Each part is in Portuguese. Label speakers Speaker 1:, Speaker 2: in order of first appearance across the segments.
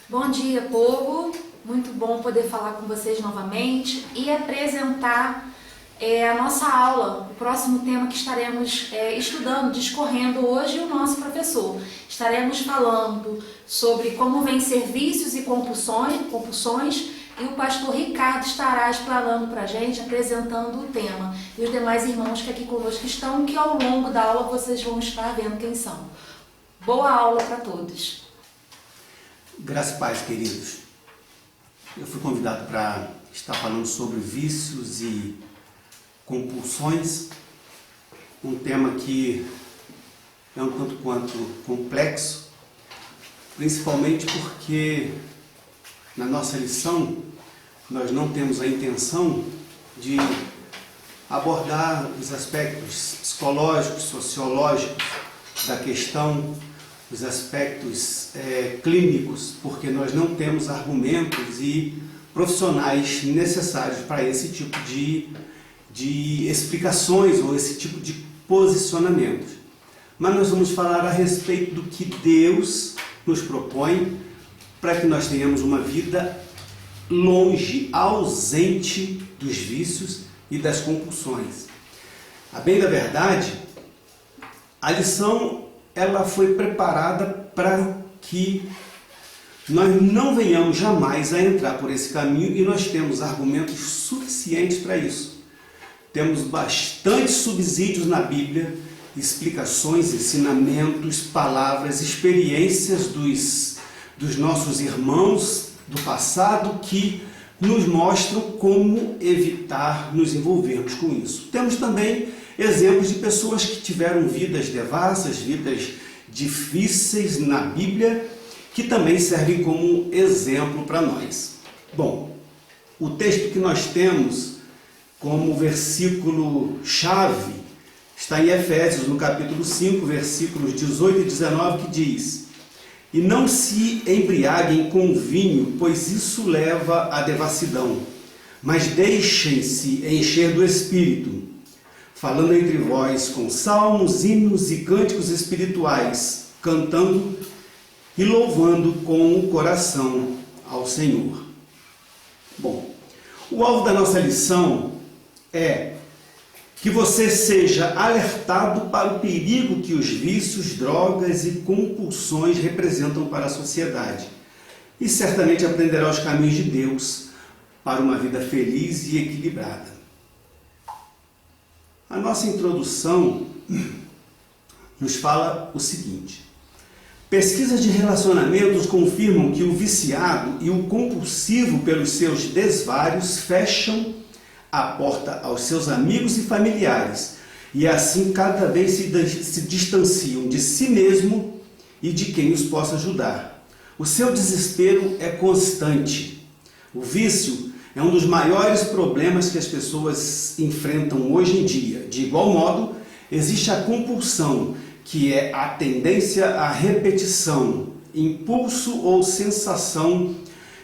Speaker 1: Bom dia, povo. Muito bom poder falar com vocês novamente e apresentar a nossa aula, o próximo tema que estaremos estudando, discorrendo hoje, o nosso professor. Estaremos falando sobre como vencer vícios e compulsões, e o pastor Ricardo estará explanando para a gente, apresentando o tema. E os demais irmãos que aqui conosco estão, que ao longo da aula vocês vão estar vendo quem são. Boa aula para todos.
Speaker 2: Graças e paz, queridos. Eu fui convidado para estar falando sobre vícios e compulsões, um tema que é um tanto quanto complexo, principalmente porque na nossa lição nós não temos a intenção de abordar os aspectos psicológicos, sociológicos da questão, os aspectos clínicos, porque nós não temos argumentos e profissionais necessários para esse tipo de explicações ou esse tipo de posicionamentos. Mas nós vamos falar a respeito do que Deus nos propõe para que nós tenhamos uma vida longe, ausente dos vícios e das compulsões. A bem da verdade, a lição ela foi preparada para que nós não venhamos jamais a entrar por esse caminho, e nós temos argumentos suficientes para isso. Temos bastante subsídios na Bíblia, explicações, ensinamentos, palavras, experiências dos nossos irmãos do passado que nos mostram como evitar nos envolvermos com isso. Temos também exemplos de pessoas que tiveram vidas devassas, vidas difíceis na Bíblia, que também servem como exemplo para nós. Bom, o texto que nós temos como versículo-chave está em Efésios, no capítulo 5, versículos 18 e 19, que diz: "E não se embriaguem com vinho, pois isso leva à devassidão, mas deixem-se encher do Espírito, falando entre vós com salmos, hinos e cânticos espirituais, cantando e louvando com o coração ao Senhor." Bom, o alvo da nossa lição é que você seja alertado para o perigo que os vícios, drogas e compulsões representam para a sociedade, e certamente aprenderá os caminhos de Deus para uma vida feliz e equilibrada. A nossa introdução nos fala o seguinte: pesquisas de relacionamentos confirmam que o viciado e o compulsivo, pelos seus desvários, fecham a porta aos seus amigos e familiares, e assim cada vez se distanciam de si mesmo e de quem os possa ajudar. O seu desespero é constante. O vício é um dos maiores problemas que as pessoas enfrentam hoje em dia. De igual modo, existe a compulsão, que é a tendência à repetição, impulso ou sensação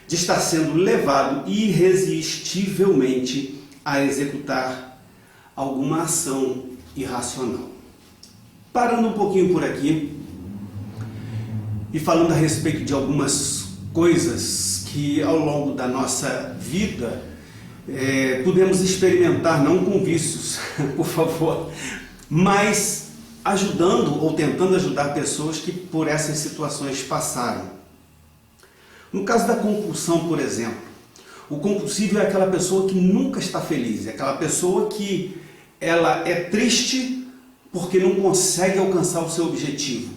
Speaker 2: de estar sendo levado irresistivelmente a executar alguma ação irracional. Parando um pouquinho por aqui e falando a respeito de algumas coisas que ao longo da nossa vida podemos experimentar, não com vícios, por favor, mas ajudando ou tentando ajudar pessoas que por essas situações passaram. No caso da compulsão, por exemplo, o compulsivo é aquela pessoa que nunca está feliz, é aquela pessoa que ela é triste porque não consegue alcançar o seu objetivo.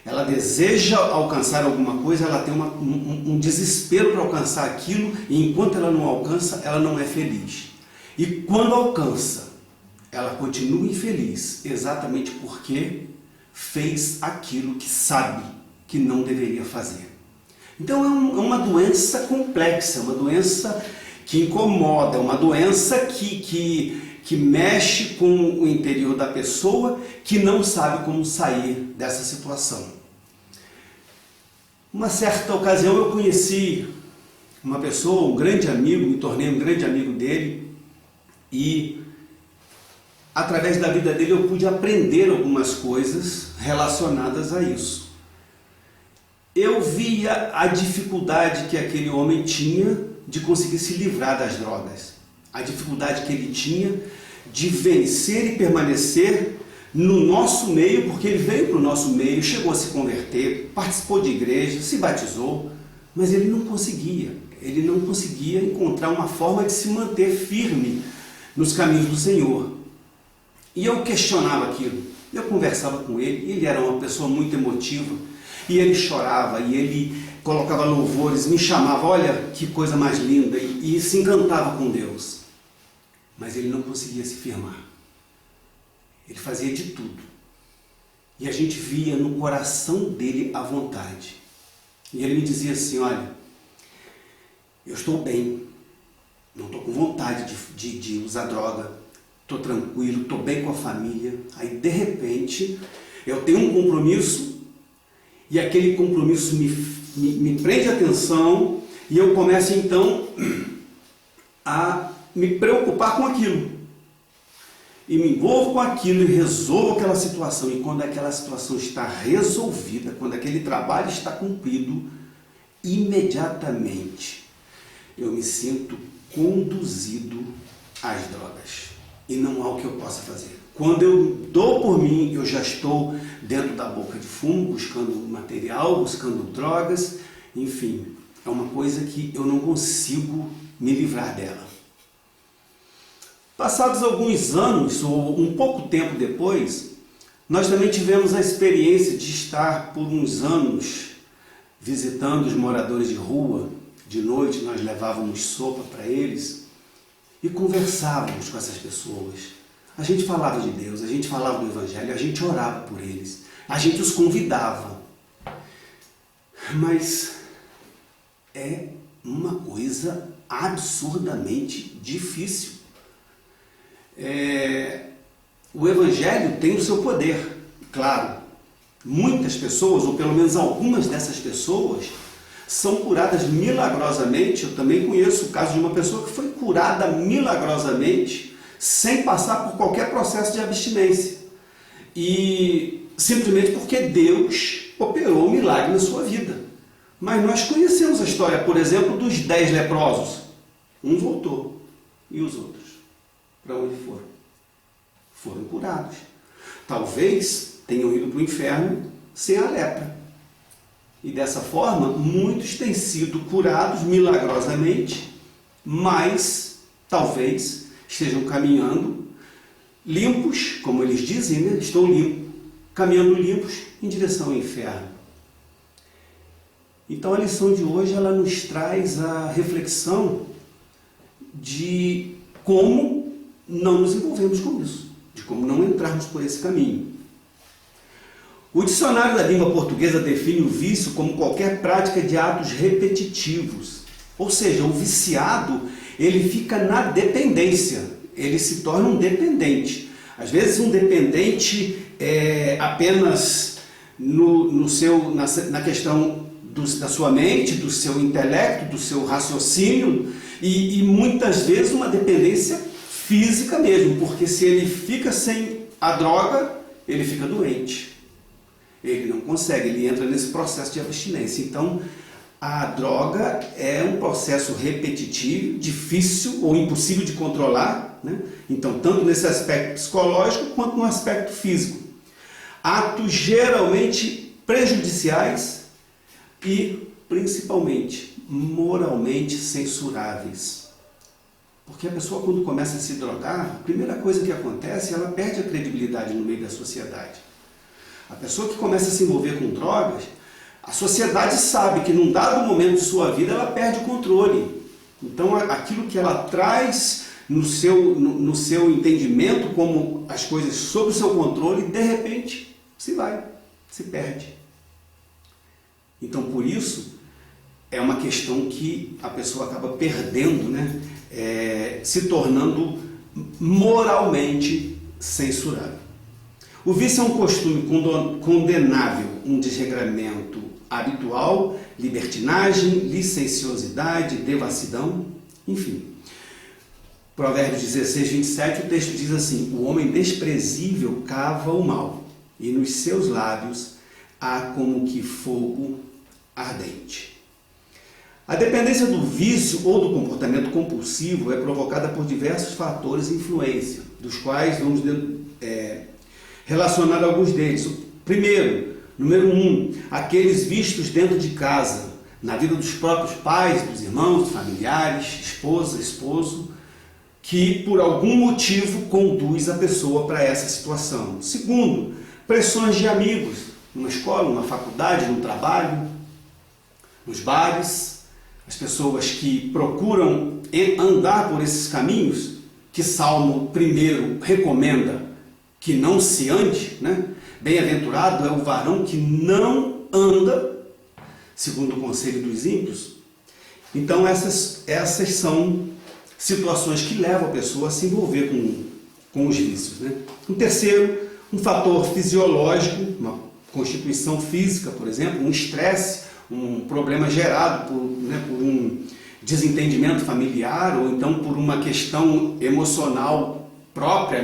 Speaker 2: Ela deseja alcançar alguma coisa, ela tem um desespero para alcançar aquilo, e enquanto ela não alcança, ela não é feliz. E quando alcança, ela continua infeliz, exatamente porque fez aquilo que sabe que não deveria fazer. Então é uma doença complexa, uma doença que incomoda, uma doença que mexe com o interior da pessoa, que não sabe como sair dessa situação. Uma certa ocasião eu conheci uma pessoa, um grande amigo, me tornei um grande amigo dele, e através da vida dele eu pude aprender algumas coisas relacionadas a isso. eu via a dificuldade que aquele homem tinha de conseguir se livrar das drogas. A dificuldade que ele tinha de vencer e permanecer no nosso meio, porque ele veio para o nosso meio, chegou a se converter, participou de igreja, se batizou, mas ele não conseguia encontrar uma forma de se manter firme nos caminhos do Senhor. E eu questionava aquilo, eu conversava com ele, ele era uma pessoa muito emotiva, e ele chorava, e ele colocava louvores, me chamava, olha que coisa mais linda, e se encantava com Deus. Mas ele não conseguia se firmar. Ele fazia de tudo. E a gente via no coração dele a vontade. E ele me dizia assim, olha, eu estou bem, não estou com vontade de usar droga, estou tranquilo, estou bem com a família. Aí, de repente, eu tenho um compromisso e aquele compromisso me prende a atenção e eu começo, então, a me preocupar com aquilo. E me envolvo com aquilo e resolvo aquela situação. E quando aquela situação está resolvida, quando aquele trabalho está cumprido, imediatamente eu me sinto conduzido às drogas. E não há o que eu possa fazer. Quando eu dou por mim, eu já estou dentro da boca de fumo, buscando material, buscando drogas, enfim, é uma coisa que eu não consigo me livrar dela. Passados alguns anos, ou um pouco tempo depois, nós também tivemos a experiência de estar por uns anos visitando os moradores de rua. De noite nós levávamos sopa para eles e conversávamos com essas pessoas. A gente falava de Deus, a gente falava do Evangelho, a gente orava por eles, a gente os convidava. Mas é uma coisa absurdamente difícil. O Evangelho tem o seu poder, claro. Muitas pessoas, ou pelo menos algumas dessas pessoas, são curadas milagrosamente. Eu também conheço o caso de uma pessoa que foi curada milagrosamente, sem passar por qualquer processo de abstinência. E simplesmente porque Deus operou um milagre na sua vida. Mas nós conhecemos a história, por exemplo, dos 10 leprosos. Um voltou. E os outros? Para onde foram? Foram curados. Talvez tenham ido para o inferno sem a lepra. E dessa forma, muitos têm sido curados milagrosamente, mas talvez estejam caminhando limpos, como eles dizem, né? Estou limpo, caminhando limpos em direção ao inferno. Então a lição de hoje ela nos traz a reflexão de como não nos envolvemos com isso, de como não entrarmos por esse caminho. O dicionário da língua portuguesa define o vício como qualquer prática de atos repetitivos. Ou seja, o viciado, ele fica na dependência, ele se torna um dependente. Às vezes um dependente apenas na questão da sua mente, do seu intelecto, do seu raciocínio, e muitas vezes uma dependência física mesmo, porque se ele fica sem a droga, ele fica doente. Ele não consegue, ele entra nesse processo de abstinência. Então, a droga é um processo repetitivo, difícil ou impossível de controlar, né? Então, tanto nesse aspecto psicológico quanto no aspecto físico. Atos geralmente prejudiciais e, principalmente, moralmente censuráveis. Porque a pessoa, quando começa a se drogar, a primeira coisa que acontece, ela perde a credibilidade no meio da sociedade. A pessoa que começa a se envolver com drogas, a sociedade sabe que num dado momento de sua vida ela perde o controle. Então aquilo que ela traz no seu entendimento como as coisas sob o seu controle, de repente se perde. Então por isso é uma questão que a pessoa acaba perdendo, né? Se tornando moralmente censurável. O vício é um costume condenável, um desregramento habitual, libertinagem, licenciosidade, devassidão, enfim. Provérbios 16, 27, o texto diz assim: o homem desprezível cava o mal, e nos seus lábios há como que fogo ardente. A dependência do vício ou do comportamento compulsivo é provocada por diversos fatores de influência, dos quais vamos relacionar alguns deles. Primeiro, número 1, aqueles vistos dentro de casa, na vida dos próprios pais, dos irmãos, dos familiares, esposa, esposo, que por algum motivo conduz a pessoa para essa situação. Segundo, pressões de amigos, numa escola, numa faculdade, no trabalho, nos bares, as pessoas que procuram andar por esses caminhos, que Salmo 1 recomenda que não se ande, né? Bem-aventurado é o varão que não anda segundo o conselho dos ímpios. Então essas são situações que levam a pessoa a se envolver com os vícios, né? Um terceiro, um fator fisiológico, uma constituição física, por exemplo, um estresse, um problema gerado por um desentendimento familiar ou então por uma questão emocional própria,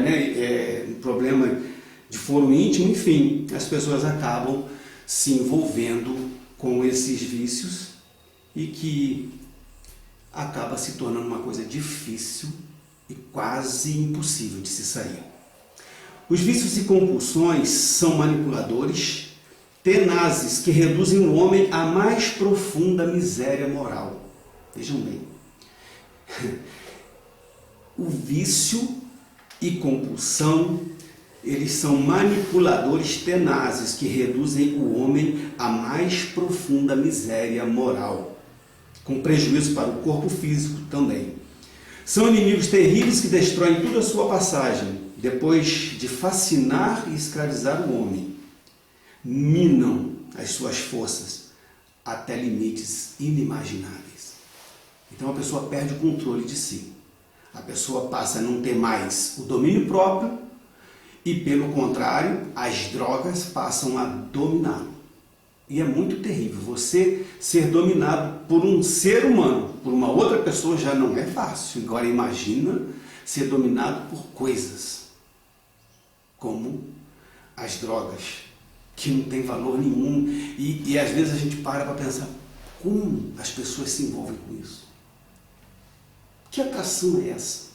Speaker 2: um problema de foro íntimo, enfim, as pessoas acabam se envolvendo com esses vícios e que acaba se tornando uma coisa difícil e quase impossível de se sair. Os vícios e compulsões são manipuladores, tenazes, que reduzem o homem à mais profunda miséria moral. Vejam bem, o vício e compulsão, eles são manipuladores tenazes que reduzem o homem à mais profunda miséria moral, com prejuízo para o corpo físico também. São inimigos terríveis que destroem toda a sua passagem, depois de fascinar e escravizar o homem. Minam as suas forças até limites inimagináveis. Então a pessoa perde o controle de si. A pessoa passa a não ter mais o domínio próprio e, pelo contrário, as drogas passam a dominá-lo. E é muito terrível. Você ser dominado por um ser humano, por uma outra pessoa, já não é fácil. Agora imagina ser dominado por coisas como as drogas, que não tem valor nenhum. E às vezes a gente para pensar como as pessoas se envolvem com isso. Que atração é essa?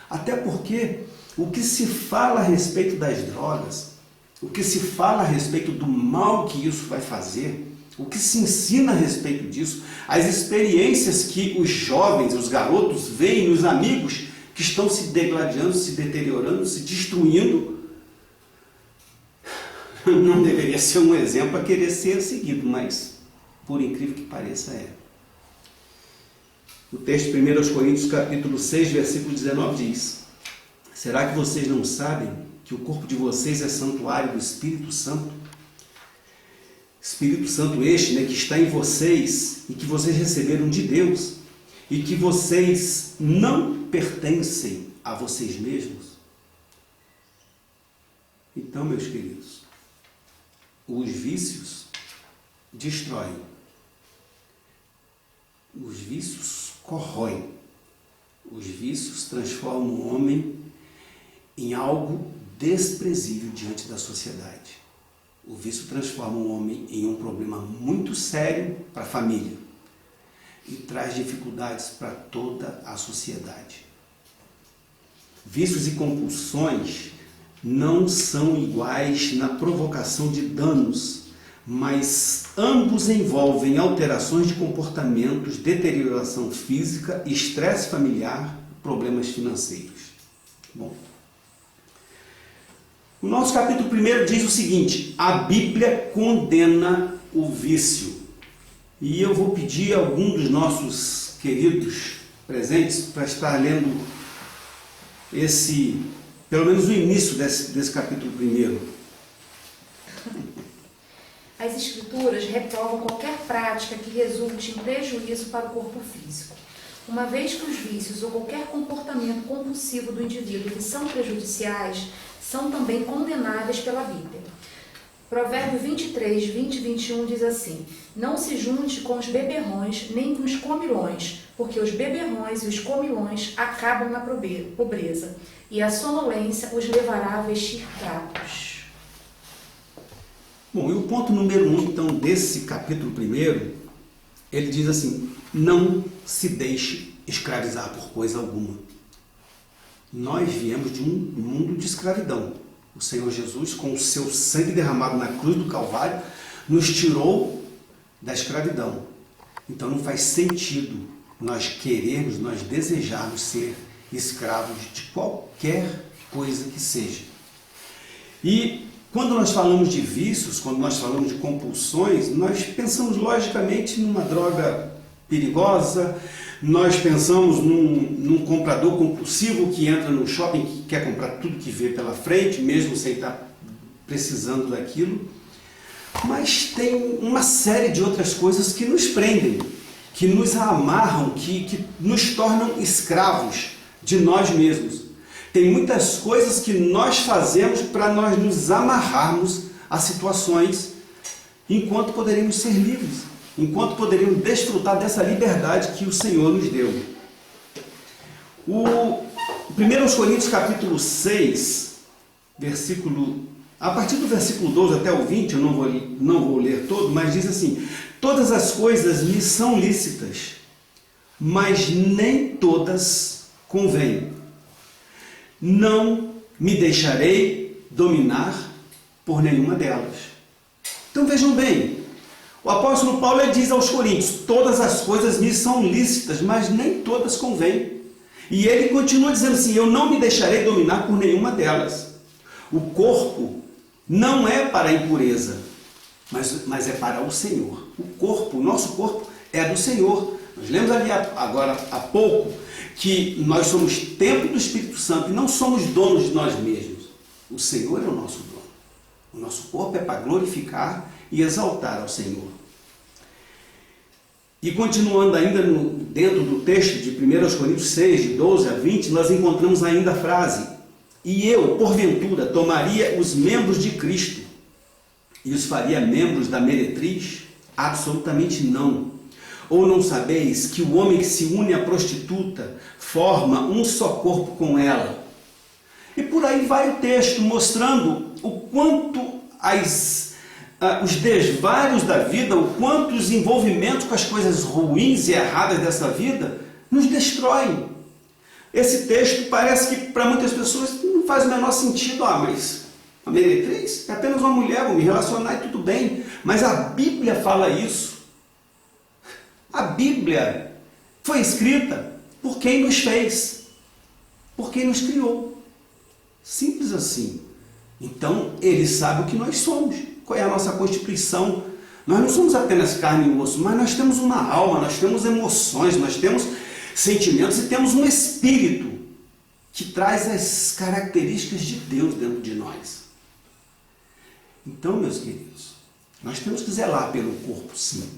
Speaker 2: Até porque o que se fala a respeito das drogas, o que se fala a respeito do mal que isso vai fazer, o que se ensina a respeito disso, as experiências que os jovens, os garotos veem nos amigos que estão se degladiando, se deteriorando, se destruindo, não deveria ser um exemplo a querer ser seguido, mas por incrível que pareça é. O texto de 1 Coríntios capítulo 6, versículo 19 diz: será que vocês não sabem que o corpo de vocês é santuário do Espírito Santo? Espírito Santo este, que está em vocês e que vocês receberam de Deus e que vocês não pertencem a vocês mesmos? Então, meus queridos, os vícios destroem. Os vícios corroem. Os vícios transformam o homem em algo desprezível diante da sociedade. O vício transforma o homem em um problema muito sério para a família e traz dificuldades para toda a sociedade. Vícios e compulsões não são iguais na provocação de danos, mas ambos envolvem alterações de comportamentos, deterioração física, estresse familiar, problemas financeiros. Bom, o nosso capítulo 1 diz o seguinte: a Bíblia condena o vício. E eu vou pedir a algum dos nossos queridos presentes para estar lendo pelo menos o início desse capítulo 1.
Speaker 1: As Escrituras reprovam qualquer prática que resulte em prejuízo para o corpo físico, uma vez que os vícios ou qualquer comportamento compulsivo do indivíduo que são prejudiciais são também condenáveis pela Bíblia. Provérbio 23, 20 e 21 diz assim: não se junte com os beberrões nem com os comilões, porque os beberrões e os comilões acabam na pobreza, e a sonolência os levará a vestir trapos.
Speaker 2: Bom, e o ponto número 1, então, desse capítulo 1, ele diz assim: não se deixe escravizar por coisa alguma. Nós viemos de um mundo de escravidão. O Senhor Jesus, com o seu sangue derramado na cruz do Calvário, nos tirou da escravidão. Então não faz sentido nós querermos, nós desejarmos ser escravos de qualquer coisa que seja. E quando nós falamos de vícios, quando nós falamos de compulsões, nós pensamos logicamente numa droga perigosa, nós pensamos num comprador compulsivo que entra no shopping, que quer comprar tudo que vê pela frente, mesmo sem estar precisando daquilo. Mas tem uma série de outras coisas que nos prendem, que nos amarram, que nos tornam escravos de nós mesmos. Tem muitas coisas que nós fazemos para nós nos amarrarmos a situações, enquanto poderíamos ser livres, enquanto poderíamos desfrutar dessa liberdade que o Senhor nos deu. 1 Coríntios capítulo 6, a partir do versículo 12 até o 20, eu não vou ler todo, mas diz assim: todas as coisas me são lícitas, mas nem todas convêm. Não me deixarei dominar por nenhuma delas. Então vejam bem, o apóstolo Paulo ele diz aos Coríntios: todas as coisas me são lícitas, mas nem todas convêm. E ele continua dizendo assim: eu não me deixarei dominar por nenhuma delas. O corpo não é para a impureza, mas é para o Senhor. O nosso corpo é do Senhor. Nós lemos ali agora há pouco que nós somos templo do Espírito Santo e não somos donos de nós mesmos. O Senhor é o nosso dono. O nosso corpo é para glorificar e exaltar ao Senhor. E continuando ainda dentro do texto de 1 Coríntios 6, de 12 a 20, nós encontramos ainda a frase: e eu, porventura, tomaria os membros de Cristo e os faria membros da meretriz? Absolutamente não. Ou não sabeis que o homem que se une à prostituta forma um só corpo com ela? E por aí vai o texto, mostrando o quanto os desvários da vida, o quanto os envolvimentos com as coisas ruins e erradas dessa vida nos destroem. Esse texto parece que para muitas pessoas não faz o menor sentido. Mas a meretriz é apenas uma mulher, vou me relacionar e tudo bem. Mas a Bíblia fala isso. A Bíblia foi escrita por quem nos fez, por quem nos criou. Simples assim. Então, Ele sabe o que nós somos, qual é a nossa constituição. Nós não somos apenas carne e osso, mas nós temos uma alma, nós temos emoções, nós temos sentimentos e temos um espírito que traz as características de Deus dentro de nós. Então, meus queridos, nós temos que zelar pelo corpo, sim.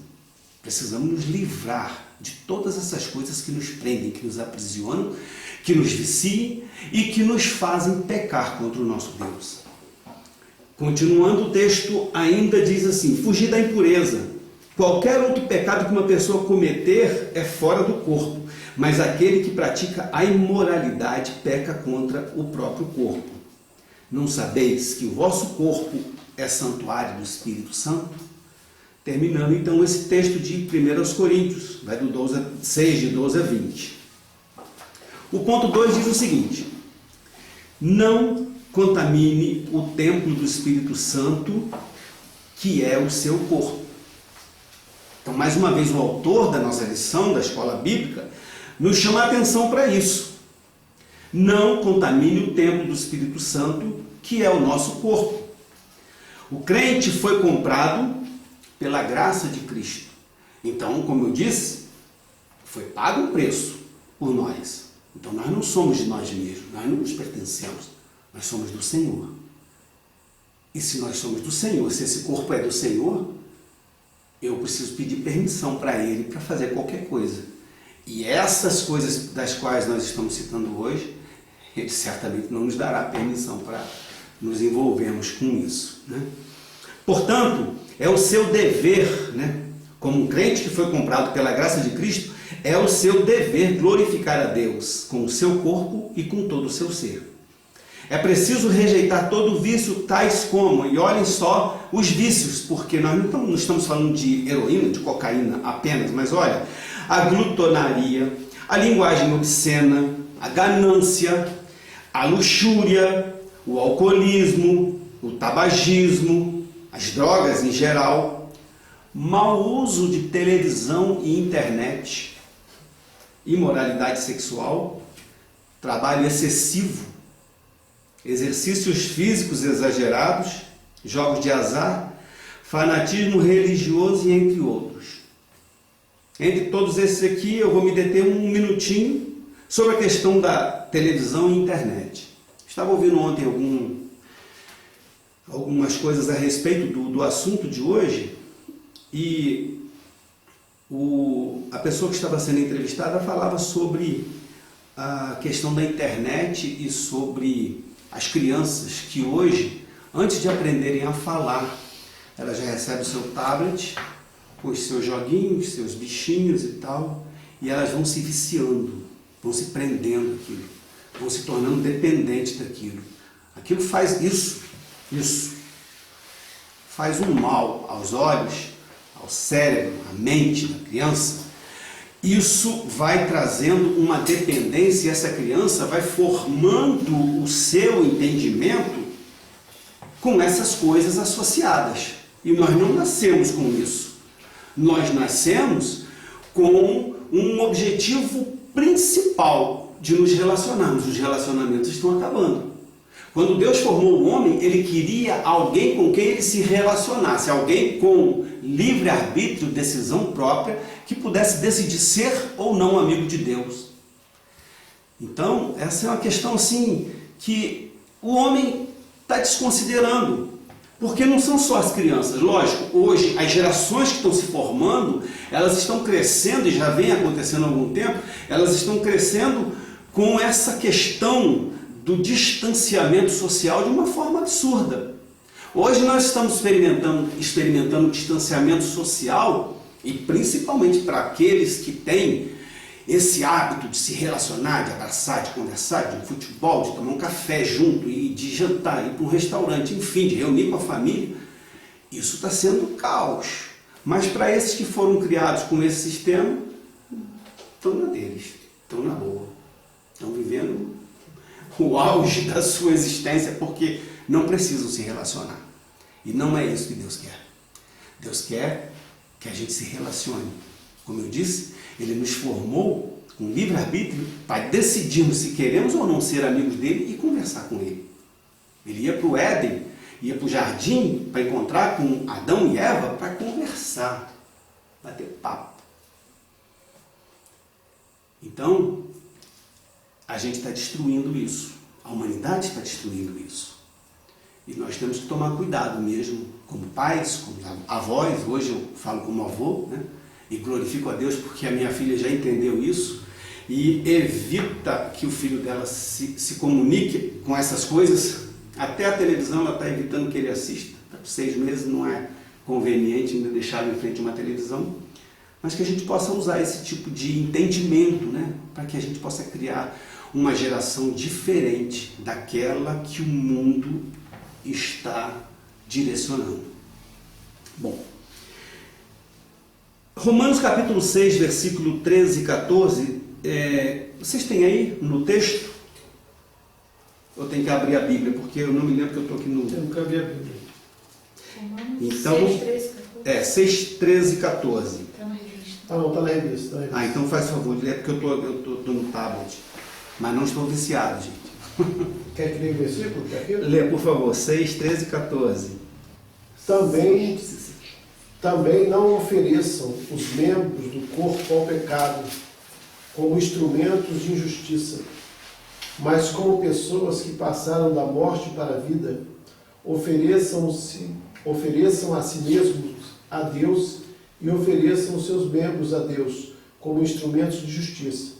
Speaker 2: Precisamos nos livrar de todas essas coisas que nos prendem, que nos aprisionam, que nos viciem e que nos fazem pecar contra o nosso Deus. Continuando o texto, ainda diz assim: fugir da impureza. Qualquer outro pecado que uma pessoa cometer é fora do corpo, mas aquele que pratica a imoralidade peca contra o próprio corpo. Não sabeis que o vosso corpo é santuário do Espírito Santo? Terminando então esse texto de 1 Coríntios, vai do 6, de 12 a 20. O ponto 2 diz o seguinte: não contamine o templo do Espírito Santo, que é o seu corpo. Então, mais uma vez, o autor da nossa lição da escola bíblica nos chama a atenção para isso. Não contamine o templo do Espírito Santo, que é o nosso corpo. O crente foi comprado pela graça de Cristo. Então, como eu disse, foi pago um preço por nós. Então, nós não somos de nós mesmos, nós não nos pertencemos, nós somos do Senhor. E se nós somos do Senhor, se esse corpo é do Senhor, eu preciso pedir permissão para Ele para fazer qualquer coisa. E essas coisas das quais nós estamos citando hoje, Ele certamente não nos dará permissão para nos envolvermos com isso, né? Portanto, é o seu dever, né? Como um crente que foi comprado pela graça de Cristo, é o seu dever glorificar a Deus com o seu corpo e com todo o seu ser. É preciso rejeitar todo vício, tais como, e olhem só os vícios, porque nós não estamos falando de heroína, de cocaína apenas, mas olha, a glutonaria, a linguagem obscena, a ganância, a luxúria, o alcoolismo, o tabagismo, as drogas em geral, mau uso de televisão e internet, imoralidade sexual, trabalho excessivo, exercícios físicos exagerados, jogos de azar, fanatismo religioso e entre outros. Entre todos esses aqui, eu vou me deter um minutinho sobre a questão da televisão e internet. Estava ouvindo ontem algumas coisas a respeito do assunto de hoje e a pessoa que estava sendo entrevistada falava sobre a questão da internet e sobre as crianças que hoje, antes de aprenderem a falar, elas já recebem o seu tablet, com os seus joguinhos, seus bichinhos e tal, e elas vão se viciando, vão se prendendo aquilo, vão se tornando dependentes daquilo. Aquilo faz isso faz um mal aos olhos, ao cérebro, à mente da criança. Isso vai trazendo uma dependência e essa criança vai formando o seu entendimento com essas coisas associadas. E nós não nascemos com isso. Nós nascemos com um objetivo principal de nos relacionarmos. Os relacionamentos estão acabando. Quando Deus formou o homem, Ele queria alguém com quem ele se relacionasse, alguém com livre-arbítrio, decisão própria, que pudesse decidir ser ou não amigo de Deus. Então, essa é uma questão assim que o homem está desconsiderando, porque não são só as crianças. Lógico, hoje as gerações que estão se formando, elas estão crescendo, e já vem acontecendo há algum tempo, elas estão crescendo com essa questão do distanciamento social de uma forma absurda. Hoje nós estamos experimentando distanciamento social, e principalmente para aqueles que têm esse hábito de se relacionar, de abraçar, de conversar, de um futebol, de tomar um café junto, e de jantar, ir para um restaurante, enfim, de reunir com a família. Isso está sendo caos. Mas para esses que foram criados com esse sistema, estão na deles, estão na boa, estão vivendo o auge da sua existência, porque não precisam se relacionar. E não é isso que Deus quer. Deus quer que a gente se relacione. Como eu disse, Ele nos formou com livre-arbítrio para decidirmos se queremos ou não ser amigos dele e conversar com ele. Ele ia para o Éden, ia para o jardim para encontrar com Adão e Eva para conversar, bater papo. Então, a gente está destruindo isso. A humanidade está destruindo isso. E nós temos que tomar cuidado mesmo, como pais, como avós. Hoje eu falo como avô, né? E glorifico a Deus porque a minha filha já entendeu isso e evita que o filho dela se comunique com essas coisas. Até a televisão ela está evitando que ele assista. Está com 6 meses, não é conveniente ainda deixá-lo em frente a uma televisão. Mas que a gente possa usar esse tipo de entendimento, né? Para que a gente possa criar uma geração diferente daquela que o mundo está direcionando. Bom, Romanos capítulo 6, versículo 13 e 14, vocês têm aí no texto? Eu tenho que abrir a Bíblia, porque eu não me lembro que eu estou aqui no...
Speaker 3: Eu nunca vi a Bíblia.
Speaker 2: Então,
Speaker 1: 6, 13, 14.
Speaker 2: 6, 13 e 14.
Speaker 1: Está na revista.
Speaker 3: Ah, não, está na revista.
Speaker 2: Ah, então faz favor de ler, porque eu estou no tablet. Mas não estou viciado, gente.
Speaker 3: Quer que leia o versículo?
Speaker 2: Lê, por favor, 6, 13 e 14.
Speaker 3: Também não ofereçam os membros do corpo ao pecado como instrumentos de injustiça, mas como pessoas que passaram da morte para a vida, ofereçam a si mesmos a Deus e ofereçam os seus membros a Deus como instrumentos de justiça,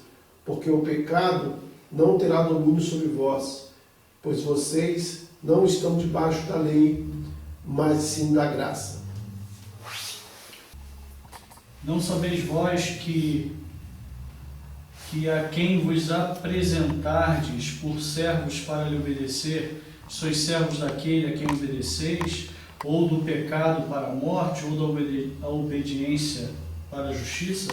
Speaker 3: porque o pecado não terá domínio sobre vós, pois vocês não estão debaixo da lei, mas sim da graça.
Speaker 4: Não sabeis vós que que a quem vos apresentardes por servos para lhe obedecer, sois servos daquele a quem obedeceis, ou do pecado para a morte, ou da obediência para a justiça?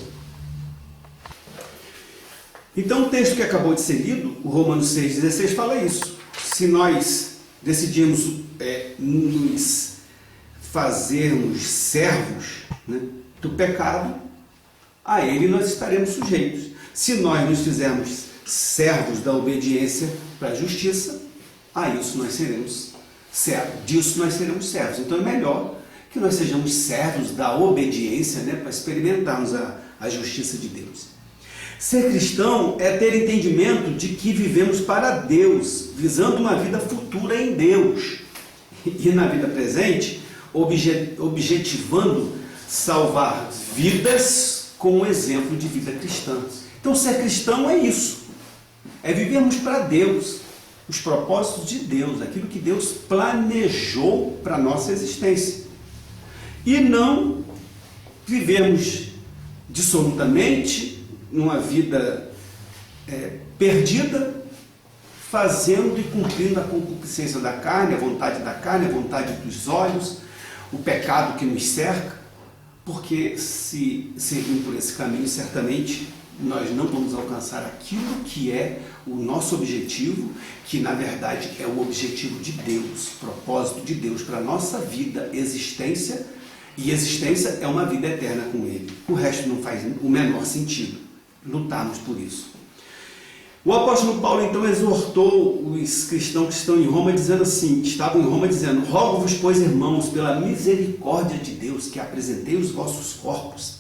Speaker 2: Então o texto que acabou de ser lido, o Romanos 6,16, fala isso. Se nós decidimos nos fazermos servos, né, do pecado, a ele nós estaremos sujeitos. Se nós nos fizermos servos da obediência para a justiça, a isso nós seremos servos. Disso nós seremos servos. Então é melhor que nós sejamos servos da obediência, né, para experimentarmos a justiça de Deus. Ser cristão é ter entendimento de que vivemos para Deus, visando uma vida futura em Deus. E na vida presente, objetivando salvar vidas com um exemplo de vida cristã. Então ser cristão é isso. É vivermos para Deus, os propósitos de Deus, aquilo que Deus planejou para a nossa existência. E não vivermos dissolutamente numa vida perdida, fazendo e cumprindo a concupiscência da carne, a vontade da carne, a vontade dos olhos, o pecado que nos cerca, porque se seguirmos por esse caminho, certamente nós não vamos alcançar aquilo que é o nosso objetivo, que na verdade é o objetivo de Deus, propósito de Deus para a nossa vida, existência, e existência é uma vida eterna com Ele. O resto não faz o menor sentido lutarmos por isso. O apóstolo Paulo então exortou os cristãos que estão em Roma dizendo assim, estavam em Roma dizendo: rogo-vos, pois, irmãos, pela misericórdia de Deus, que apresentei os vossos corpos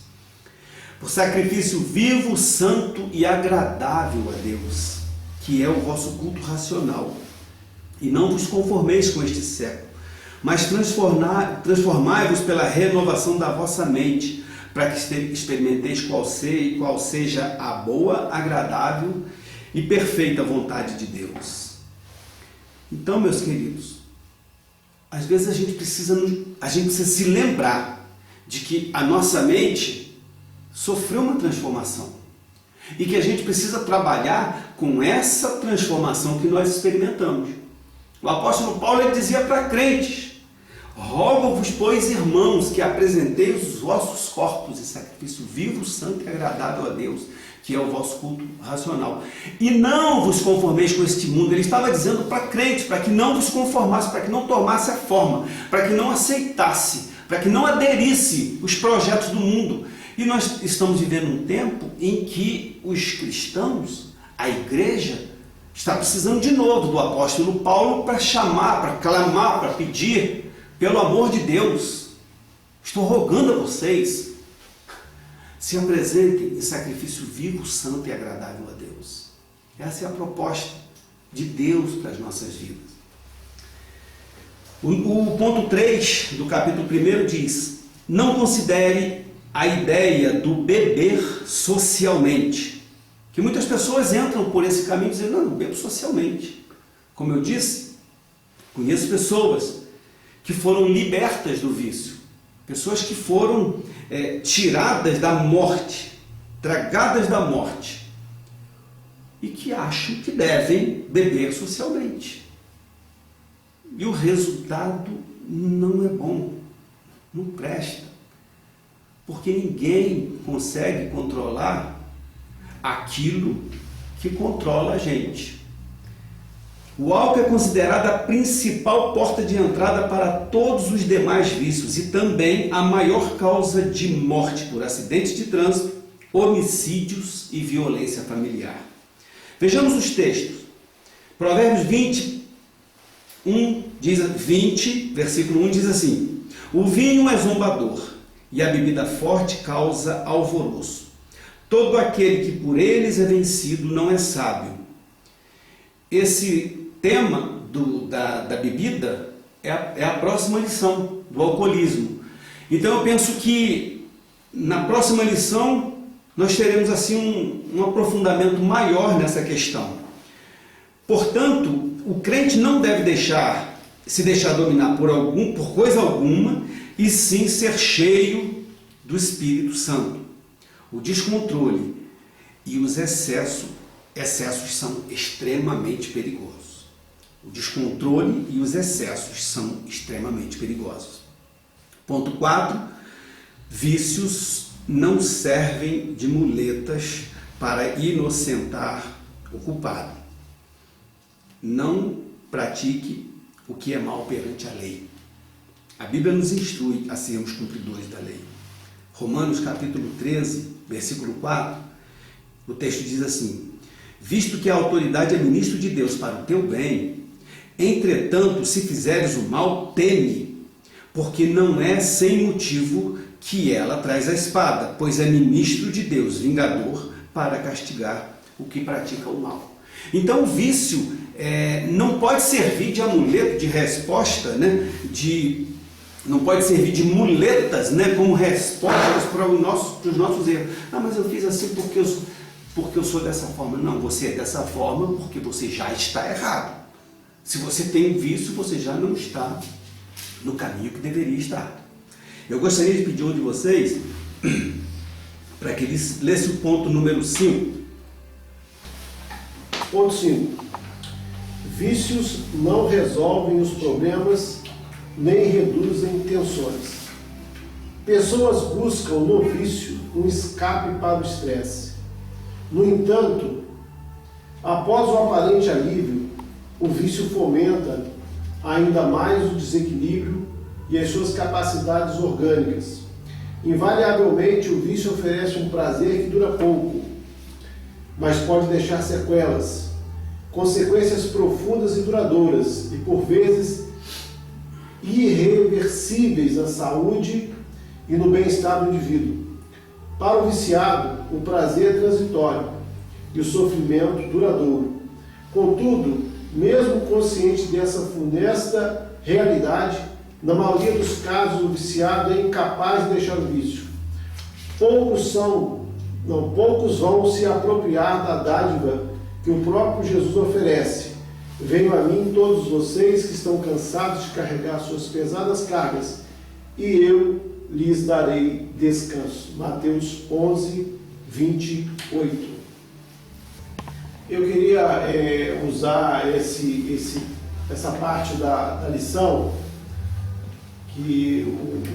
Speaker 2: por sacrifício vivo, santo e agradável a Deus, que é o vosso culto racional. E não vos conformeis com este século, mas transformai-vos pela renovação da vossa mente, para que experimenteis qual seja a boa, agradável e perfeita vontade de Deus. Então, meus queridos, às vezes a gente precisa se lembrar de que a nossa mente sofreu uma transformação e que a gente precisa trabalhar com essa transformação que nós experimentamos. O apóstolo Paulo ele dizia para crentes: rogo-vos, pois, irmãos, que apresenteis os vossos corpos em sacrifício vivo, santo e agradável a Deus, que é o vosso culto racional. E não vos conformeis com este mundo. Ele estava dizendo para crentes, para que não vos conformasse, para que não tomasse a forma, para que não aceitasse, para que não aderisse os projetos do mundo. E nós estamos vivendo um tempo em que os cristãos, a igreja, está precisando de novo do apóstolo Paulo para chamar, para clamar, para pedir: pelo amor de Deus, estou rogando a vocês, se apresentem em sacrifício vivo, santo e agradável a Deus. Essa é a proposta de Deus para as nossas vidas. O ponto 3 do capítulo 1 diz: não considere a ideia do beber socialmente. Que muitas pessoas entram por esse caminho dizendo: não, eu bebo socialmente. Como eu disse, conheço pessoas que foram libertas do vício, pessoas que foram tiradas da morte, tragadas da morte, e que acham que devem beber socialmente. E o resultado não é bom, não presta, porque ninguém consegue controlar aquilo que controla a gente. O álcool é considerado a principal porta de entrada para todos os demais vícios e também a maior causa de morte por acidentes de trânsito, homicídios e violência familiar. Vejamos os textos. Provérbios 20, versículo 1 diz assim: o vinho é zombador e a bebida forte causa alvoroço. Todo aquele que por eles é vencido não é sábio. Esse tema da bebida é a próxima lição do alcoolismo. Então eu penso que na próxima lição nós teremos assim um aprofundamento maior nessa questão. Portanto, o crente não deve se deixar dominar por coisa alguma, e sim ser cheio do Espírito Santo. O descontrole e os excessos são extremamente perigosos. O descontrole e os excessos são extremamente perigosos. Ponto 4. Vícios não servem de muletas para inocentar o culpado. Não pratique o que é mal perante a lei. A Bíblia nos instrui a sermos cumpridores da lei. Romanos capítulo 13, versículo 4, o texto diz assim: visto que a autoridade é ministro de Deus para o teu bem, entretanto, se fizeres o mal, teme, porque não é sem motivo que ela traz a espada, pois é ministro de Deus, vingador, para castigar o que pratica o mal. Então o vício não pode servir de amuleto, de resposta, né? Não pode servir de muletas, né? Como respostas para os nossos erros. Ah, mas eu fiz assim porque eu sou dessa forma. Não, você é dessa forma porque você já está errado. Se você tem vício, você já não está no caminho que deveria estar. Eu gostaria de pedir um de vocês para que eles lessem o ponto número 5.
Speaker 3: Ponto 5. Vícios não resolvem os problemas nem reduzem tensões. Pessoas buscam no vício um escape para o estresse. No entanto, após o aparente alívio, o vício fomenta ainda mais o desequilíbrio e as suas capacidades orgânicas. Invariavelmente, o vício oferece um prazer que dura pouco, mas pode deixar sequelas, consequências profundas e duradouras, e por vezes irreversíveis na saúde e no bem-estar do indivíduo. Para o viciado, o prazer é transitório e o sofrimento duradouro. Contudo, mesmo consciente dessa funesta realidade, na maioria dos casos o viciado é incapaz de deixar o vício. Poucos vão se apropriar da dádiva que o próprio Jesus oferece. Venham a mim todos vocês que estão cansados de carregar suas pesadas cargas, e eu lhes darei descanso. Mateus 11, 28. Eu queria usar essa parte da lição que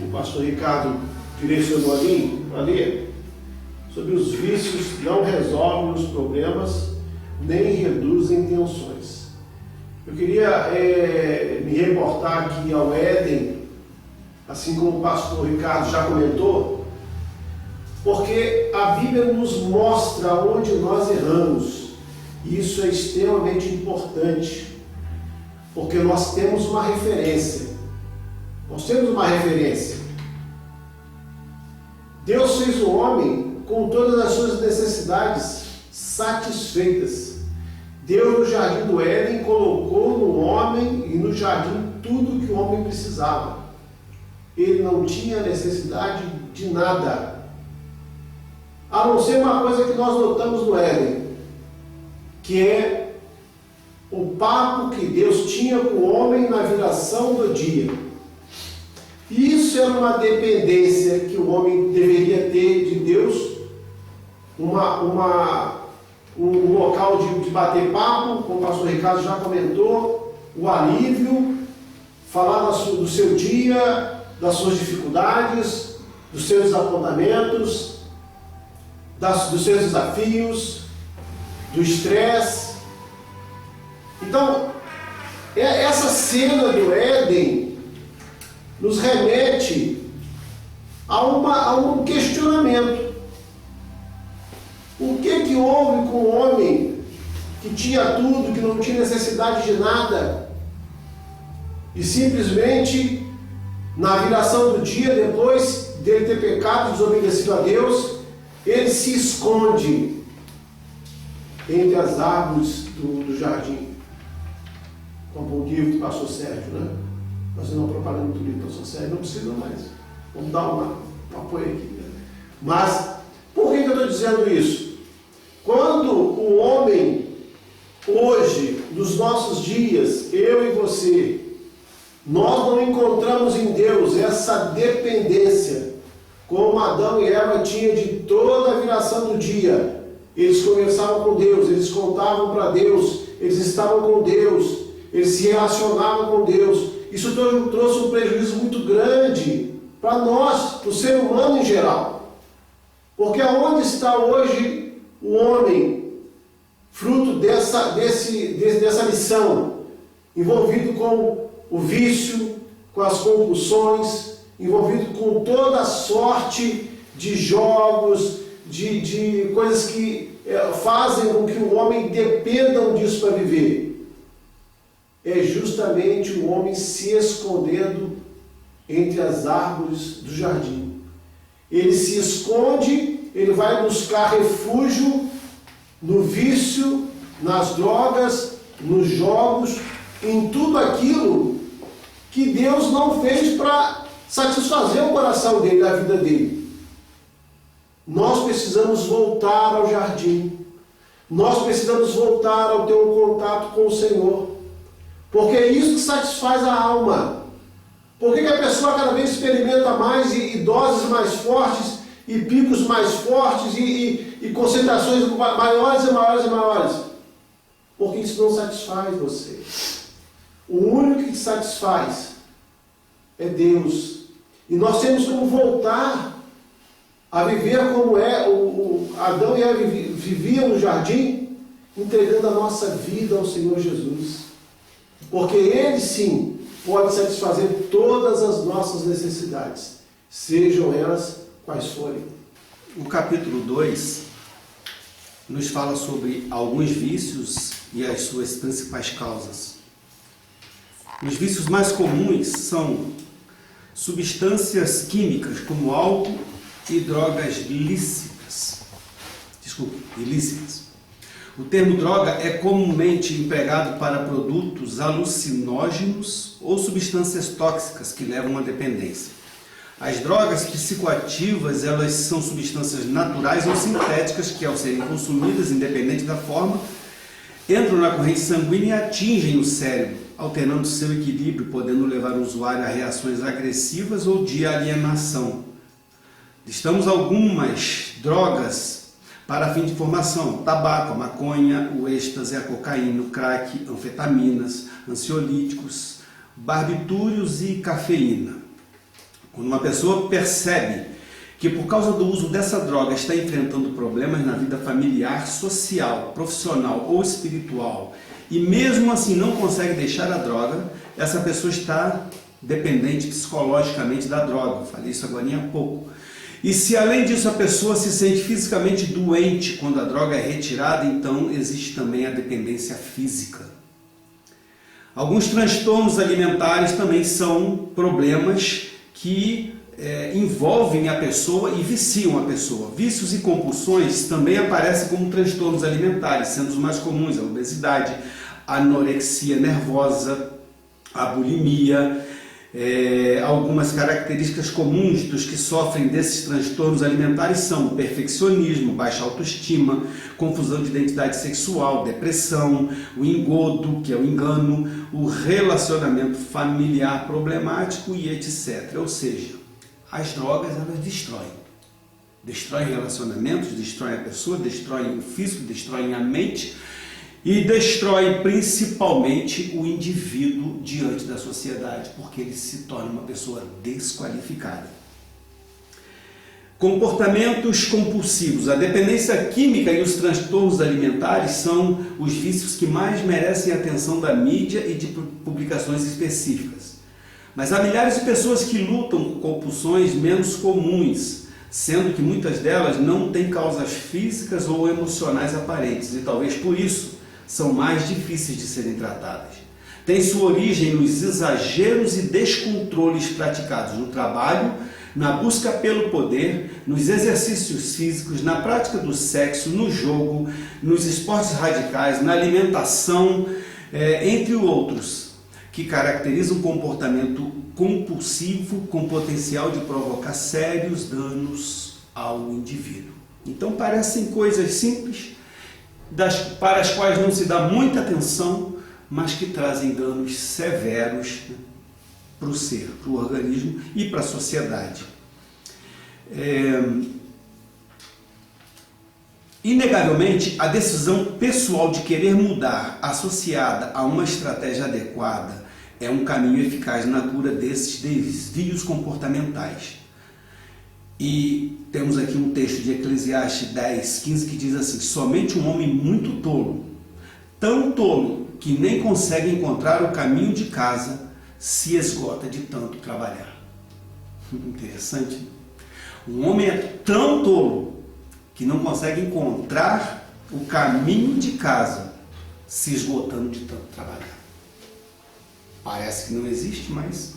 Speaker 3: o pastor Ricardo direcionou a mim para ler, sobre os vícios não resolvem os problemas nem reduzem tensões. Eu queria me reportar aqui ao Éden, assim como o pastor Ricardo já comentou, porque a Bíblia nos mostra onde nós erramos, e isso é extremamente importante, porque nós temos uma referência. Deus fez o homem com todas as suas necessidades satisfeitas. Deus, no jardim do Éden, colocou no homem e no jardim tudo que o homem precisava. Ele não tinha necessidade de nada, a não ser uma coisa que nós notamos no Éden, que é o papo que Deus tinha com o homem na viração do dia. Isso era uma dependência que o homem deveria ter de Deus, um local de bater papo, como o pastor Ricardo já comentou, o alívio, falar do seu dia, das suas dificuldades, dos seus desapontamentos, dos seus desafios, do estresse. Então, essa cena do Éden nos remete a um questionamento. O que houve com o homem que tinha tudo, que não tinha necessidade de nada, e simplesmente, na viração do dia, depois dele ter pecado, desobedecido a Deus, ele se esconde entre as árvores do jardim? Como o livro do pastor Sérgio, né? Fazendo uma propaganda do livro do pastor Sérgio, não precisa mais. Vamos dar um apoio aqui, né? Mas, por que eu estou dizendo isso? Quando o homem, hoje, nos nossos dias, eu e você, nós não encontramos em Deus essa dependência, como Adão e Eva tinham de toda a viração do dia. eles conversavam com Deus, eles contavam para Deus, eles estavam com Deus, eles se relacionavam com Deus. Isso trouxe um prejuízo muito grande para nós, para o ser humano em geral. Porque aonde está hoje o homem, fruto dessa lição, envolvido com o vício, com as compulsões, envolvido com toda sorte de jogos, de coisas que fazem com que o homem dependa disso para viver. É justamente o homem se escondendo entre as árvores do jardim. Ele se esconde, ele vai buscar refúgio no vício, nas drogas, nos jogos, em tudo aquilo que Deus não fez para satisfazer o coração dele, a vida dele. Nós precisamos voltar ao jardim. Nós precisamos voltar ao ter um contato com o Senhor. Porque é isso que satisfaz a alma. Por que a pessoa cada vez experimenta mais e doses mais fortes, e picos mais fortes, e concentrações maiores e maiores e maiores? Porque isso não satisfaz você. O único que te satisfaz é Deus. E nós temos como voltar a viver como Adão e Eva viviam no jardim, entregando a nossa vida ao Senhor Jesus. Porque Ele sim pode satisfazer todas as nossas necessidades, sejam elas quais forem.
Speaker 2: O capítulo 2 nos fala sobre alguns vícios e as suas principais causas. Os vícios mais comuns são substâncias químicas, como álcool e drogas ilícitas. O termo droga é comumente empregado para produtos alucinógenos ou substâncias tóxicas que levam à dependência. As drogas psicoativas, elas são substâncias naturais ou sintéticas que, ao serem consumidas, independente da forma, entram na corrente sanguínea e atingem o cérebro, alterando seu equilíbrio, podendo levar o usuário a reações agressivas ou de alienação. Listamos algumas drogas para fim de informação: tabaco, a maconha, o êxtase, a cocaína, o crack, anfetaminas, ansiolíticos, barbitúrios e cafeína. Quando uma pessoa percebe que por causa do uso dessa droga está enfrentando problemas na vida familiar, social, profissional ou espiritual, e mesmo assim não consegue deixar a droga, essa pessoa está dependente psicologicamente da droga. Falei isso agora há pouco. E se além disso a pessoa se sente fisicamente doente quando a droga é retirada, então existe também a dependência física. Alguns transtornos alimentares também são problemas que envolvem a pessoa e viciam a pessoa. Vícios e compulsões também aparecem como transtornos alimentares, sendo os mais comuns a obesidade, a anorexia nervosa, a bulimia. Algumas características comuns dos que sofrem desses transtornos alimentares são o perfeccionismo, baixa autoestima, confusão de identidade sexual, depressão, o engodo, que é o engano, o relacionamento familiar problemático e etc. Ou seja, as drogas, elas destroem relacionamentos, destroem a pessoa, destroem o físico, destroem a mente e destrói principalmente o indivíduo diante da sociedade, porque ele se torna uma pessoa desqualificada. Comportamentos compulsivos. A dependência química e os transtornos alimentares são os vícios que mais merecem a atenção da mídia e de publicações específicas. Mas há milhares de pessoas que lutam com compulsões menos comuns, sendo que muitas delas não têm causas físicas ou emocionais aparentes, e talvez por isso são mais difíceis de serem tratadas. Tem sua origem nos exageros e descontroles praticados no trabalho, na busca pelo poder, nos exercícios físicos, na prática do sexo, no jogo, nos esportes radicais, na alimentação, entre outros, que caracterizam um comportamento compulsivo com potencial de provocar sérios danos ao indivíduo. Então parecem coisas simples, para as quais não se dá muita atenção, mas que trazem danos severos para o ser, para o organismo e para a sociedade. Inegavelmente, a decisão pessoal de querer mudar, associada a uma estratégia adequada, é um caminho eficaz na cura desses desvios comportamentais. E temos aqui um texto de Eclesiastes 10:15 que diz assim: somente um homem muito tolo, tão tolo que nem consegue encontrar o caminho de casa, se esgota de tanto trabalhar. Interessante. Um homem é tão tolo que não consegue encontrar o caminho de casa, se esgotando de tanto trabalhar. Parece que não existe, mas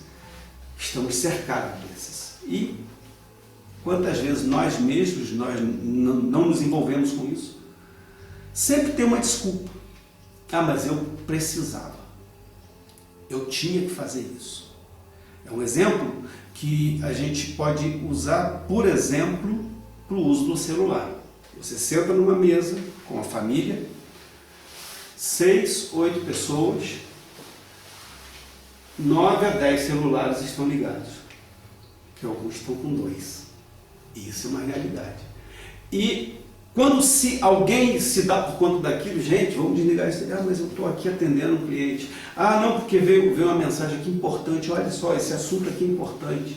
Speaker 2: estamos cercados desses. E quantas vezes nós mesmos não nos envolvemos com isso? Sempre tem uma desculpa. Ah, mas eu precisava. Eu tinha que fazer isso. É um exemplo que a gente pode usar, por exemplo, para o uso do celular. Você senta numa mesa com a família, 6, 8 pessoas, 9 a 10 celulares estão ligados, que alguns estão com 2. Isso é uma realidade. E quando alguém se dá por conta daquilo, gente, vamos desligar isso. Ah, mas eu estou aqui atendendo um cliente. Ah, não, porque veio uma mensagem aqui importante. Olha só, esse assunto aqui é importante.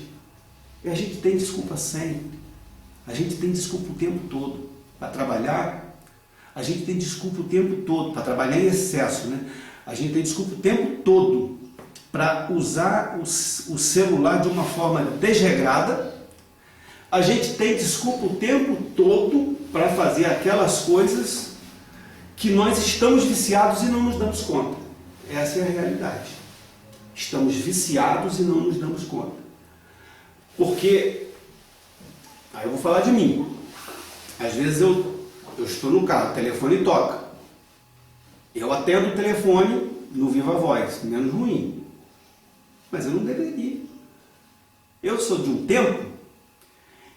Speaker 2: E a gente tem desculpa sempre. A gente tem desculpa o tempo todo para trabalhar. A gente tem desculpa o tempo todo para trabalhar em excesso, né? A gente tem desculpa o tempo todo para usar o celular de uma forma desregrada. A gente tem desculpa o tempo todo para fazer aquelas coisas que nós estamos viciados e não nos damos conta. Essa é a realidade. Estamos viciados e não nos damos conta. Porque, aí eu vou falar de mim. Às vezes eu estou no carro, o telefone toca. Eu atendo o telefone no Viva Voz, menos ruim. Mas eu não deveria. Eu sou de um tempo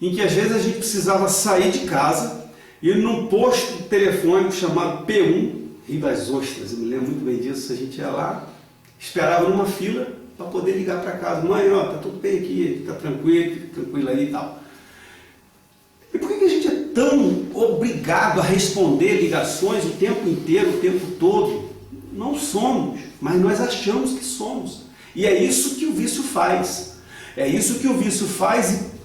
Speaker 2: em que às vezes a gente precisava sair de casa e ir num posto telefônico chamado P1, Rio das Ostras, eu me lembro muito bem disso. A gente ia lá, esperava numa fila para poder ligar para casa. Mãe, ó, tá tudo bem aqui, tá tranquilo, fica tranquilo aí e tal. E por que a gente é tão obrigado a responder ligações o tempo inteiro, o tempo todo? Não somos, mas nós achamos que somos. E é isso que o vício faz. É isso que o vício faz, e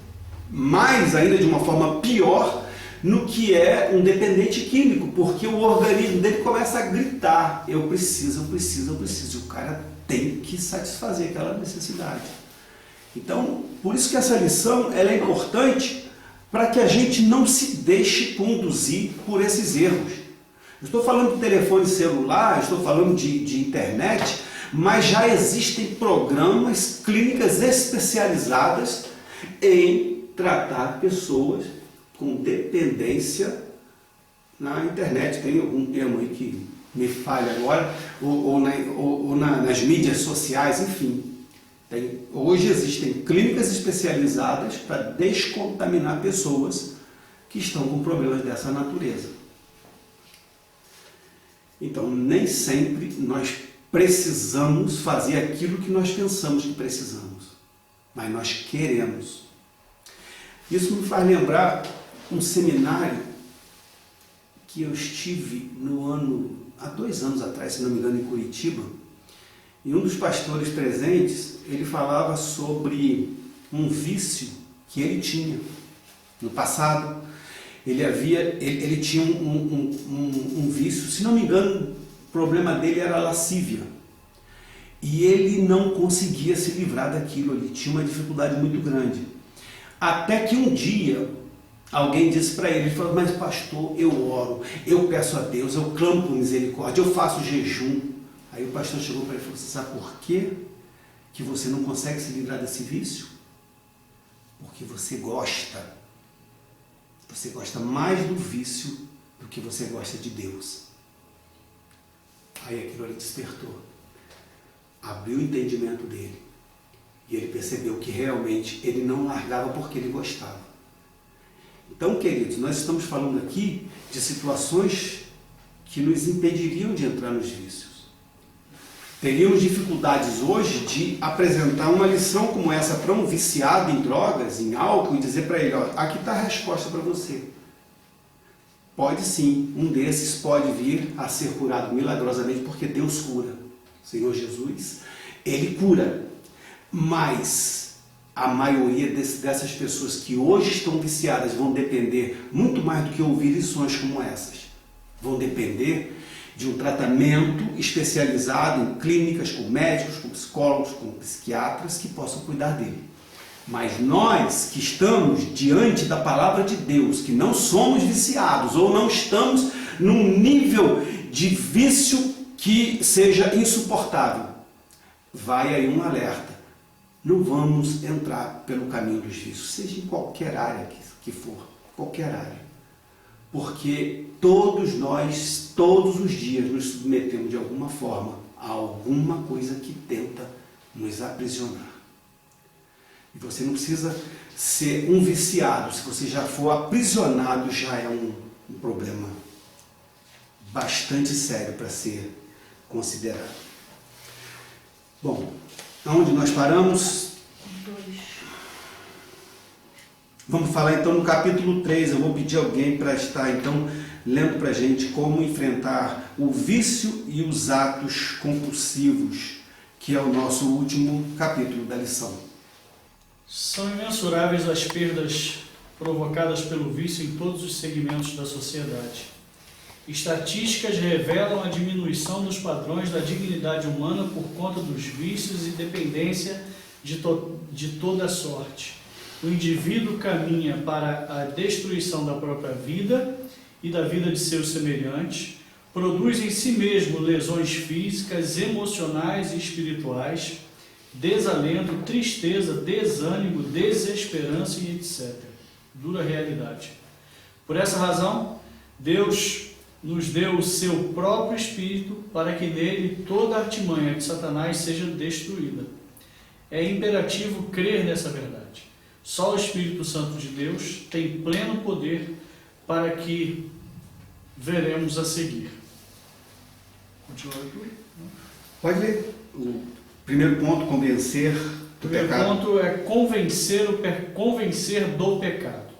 Speaker 2: mais ainda de uma forma pior, no que é um dependente químico, porque o organismo dele começa a gritar: eu preciso. E o cara tem que satisfazer aquela necessidade. Então, por isso que essa lição ela é importante, para que a gente não se deixe conduzir por esses erros. Eu estou falando de telefone celular, estou falando de internet, mas já existem programas, clínicas especializadas em tratar pessoas com dependência na internet. Tem algum termo aí que me falha agora, ou nas mídias sociais, enfim. Hoje existem clínicas especializadas para descontaminar pessoas que estão com problemas dessa natureza. Então, nem sempre nós precisamos fazer aquilo que nós pensamos que precisamos, mas nós queremos. Isso me faz lembrar um seminário que eu estive há 2 anos atrás, se não me engano, em Curitiba, e um dos pastores presentes, ele falava sobre um vício que ele tinha no passado. Ele tinha um vício, se não me engano, o problema dele era a lascívia. E ele não conseguia se livrar daquilo, ele tinha uma dificuldade muito grande. Até que um dia, alguém disse para ele, falou: mas pastor, eu oro, eu peço a Deus, eu clamo por misericórdia, eu faço jejum. Aí o pastor chegou para ele e falou: você sabe por quê que você não consegue se livrar desse vício? Porque você gosta. Você gosta mais do vício do que você gosta de Deus. Aí aquilo ali despertou. Abriu o entendimento dele. E ele percebeu que realmente ele não largava porque ele gostava. Então, queridos, nós estamos falando aqui de situações que nos impediriam de entrar nos vícios. Teríamos dificuldades hoje de apresentar uma lição como essa para um viciado em drogas, em álcool, e dizer para ele: ó, aqui está a resposta para você. Pode sim, um desses pode vir a ser curado milagrosamente, porque Deus cura. O Senhor Jesus, Ele cura. Mas a maioria dessas pessoas que hoje estão viciadas vão depender muito mais do que ouvir lições como essas. Vão depender de um tratamento especializado em clínicas, com médicos, com psicólogos, com psiquiatras que possam cuidar dele. Mas nós que estamos diante da palavra de Deus, que não somos viciados ou não estamos num nível de vício que seja insuportável, vai aí um alerta. Não vamos entrar pelo caminho dos vícios, seja em qualquer área que for, qualquer área. Porque todos nós, todos os dias, nos submetemos de alguma forma a alguma coisa que tenta nos aprisionar. E você não precisa ser um viciado. Se você já for aprisionado, já é um problema bastante sério para ser considerado. Bom, aonde nós paramos?
Speaker 1: 2.
Speaker 2: Vamos falar então no capítulo 3. Eu vou pedir alguém para estar então lendo para a gente como enfrentar o vício e os atos compulsivos, que é o nosso último capítulo da lição.
Speaker 4: São imensuráveis as perdas provocadas pelo vício em todos os segmentos da sociedade. Estatísticas revelam a diminuição dos padrões da dignidade humana por conta dos vícios e dependência de toda sorte. O indivíduo caminha para a destruição da própria vida e da vida de seus semelhantes, produz em si mesmo lesões físicas, emocionais e espirituais, desalento, tristeza, desânimo, desesperança e etc. Dura realidade. Por essa razão, Deus nos deu o seu próprio Espírito para que nele toda a artimanha de Satanás seja destruída. É imperativo crer nessa verdade. Só o Espírito Santo de Deus tem pleno poder para que veremos a seguir. Continua aqui?
Speaker 2: Pode ler. O primeiro ponto, convencer do
Speaker 4: primeiro
Speaker 2: pecado.
Speaker 4: ponto é convencer do pecado.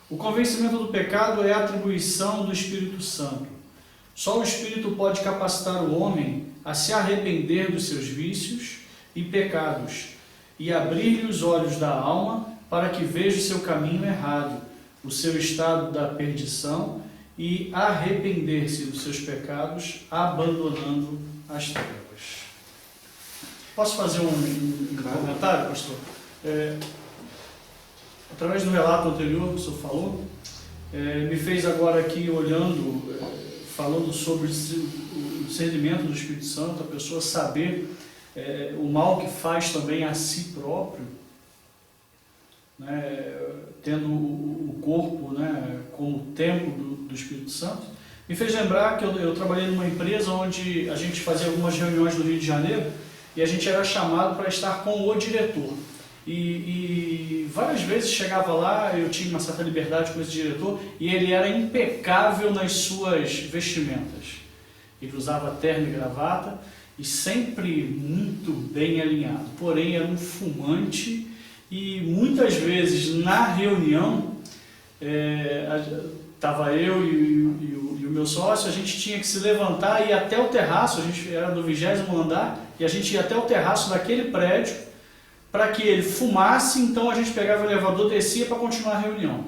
Speaker 4: O convencimento do pecado é a atribuição do Espírito Santo. Só o Espírito pode capacitar o homem a se arrepender dos seus vícios e pecados e abrir-lhe os olhos da alma para que veja o seu caminho errado, o seu estado da perdição e arrepender-se dos seus pecados, abandonando as trevas. Posso fazer um comentário, pastor? Através do relato anterior que o senhor falou, me fez agora aqui olhando, falando sobre o discernimento do Espírito Santo, a pessoa saber o mal que faz também a si próprio, né, tendo o corpo, né, como templo do Espírito Santo. Me fez lembrar que eu trabalhei numa empresa onde a gente fazia algumas reuniões no Rio de Janeiro e a gente era chamado para estar com o diretor. E várias vezes chegava lá, eu tinha uma certa liberdade com esse diretor e ele era impecável nas suas vestimentas. Ele usava terno e gravata e sempre muito bem alinhado. Porém, era um fumante e muitas vezes na reunião, estava eu e o meu sócio, a gente tinha que se levantar e ir até o terraço, a gente era do 20º andar, e a gente ia até o terraço daquele prédio para que ele fumasse, então a gente pegava o elevador, descia para continuar a reunião.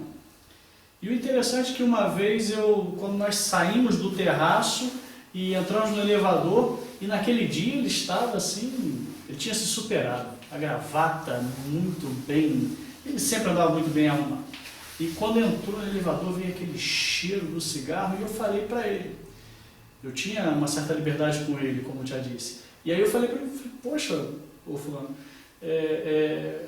Speaker 4: E o interessante é que uma vez, quando nós saímos do terraço e entramos no elevador, e naquele dia ele estava assim, ele tinha se superado, a gravata muito bem, ele sempre andava muito bem arrumado. E quando entrou no elevador, veio aquele cheiro do cigarro e eu falei para ele. Eu tinha uma certa liberdade com ele, como eu já disse. E aí eu falei para ele, poxa, ô fulano, você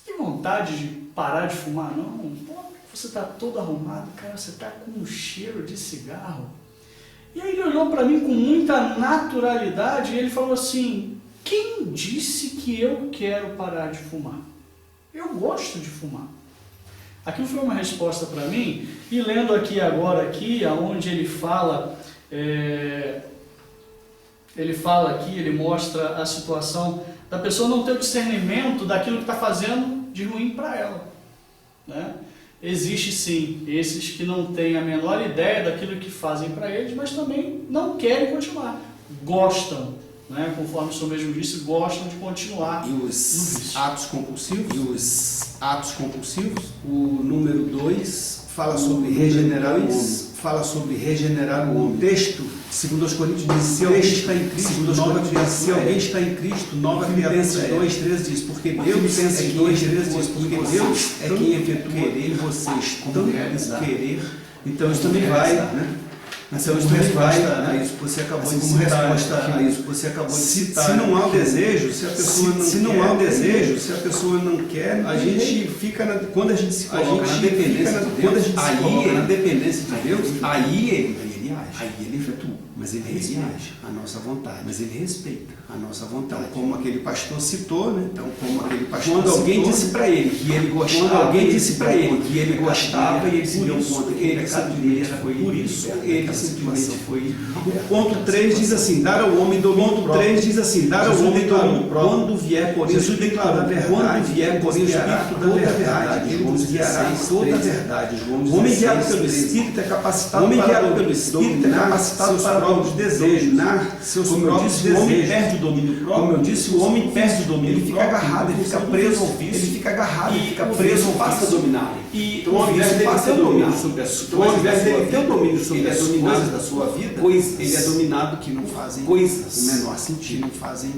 Speaker 4: tem vontade de parar de fumar? Não, pô, você está todo arrumado, cara, você está com um cheiro de cigarro. E aí ele olhou para mim com muita naturalidade e ele falou assim, quem disse que eu quero parar de fumar? Eu gosto de fumar. Aquilo foi uma resposta para mim, e lendo aqui agora, onde ele fala ele mostra a situação da pessoa não ter o discernimento daquilo que está fazendo de ruim para ela, né? Existe sim esses que não têm a menor ideia daquilo que fazem para eles, mas também não querem continuar. Gostam, né? Conforme o senhor mesmo disse, gostam de continuar.
Speaker 2: E os atos compulsivos, o número 2 fala sobre regenerar o homem. Fala sobre regenerar o homem. O texto, segundo os Coríntios, diz: se alguém está em Cristo, nova criatura. 2:13 diz: porque Deus é quem efetua em vocês tanto querer. Então isso também vai, né? Então isso resposta a isso que você acabou de citar. Se não há o desejo, se a pessoa não quer, a gente fica quando a gente se coloca na dependência de Deus, aí ele efetua, mas ele respeita a nossa vontade, mas ele respeita a nossa vontade. Então, como aquele pastor citou, né? Quando alguém disse para ele que ele gostava, e ele se deu conta que o pecado dele era foi por isso, ele simplesmente foi. O ponto 3 diz assim: dar ao homem domínio próprio. Quando vier, porém, Jesus declarou: quando vier, porém, o Espírito da verdade, ele nos guiará toda a verdade. O homem guiado pelo Espírito é capacitado para seus próprios desejos, seus próprios desejos. O homem perde o domínio próprio. Como eu disse, o homem perde o domínio, ele fica agarrado, ele fica preso ao vício, ele fica agarrado, ele fica preso ao vício, passa a dominar. E o homem deve ter o domínio sobre as coisas da sua vida, pois ele é dominado que não fazem coisas o menor sentido, não fazem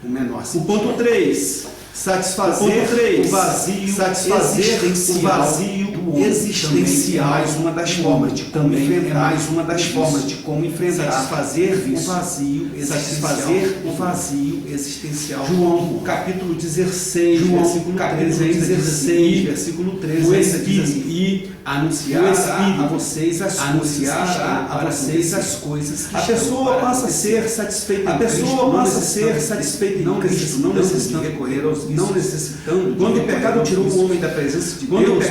Speaker 2: o menor sentido. O ponto 3, satisfazer o vazio existencial, mais uma das formas de como enfrentar, satisfazer o vazio existencial. João, capítulo 16, versículo 13, o Espírito e anunciará a vocês as coisas que a pessoa passa a ser satisfeita em Cristo, não necessitando recorrer aos vícios, quando o pecado tirou o homem da presença de Deus,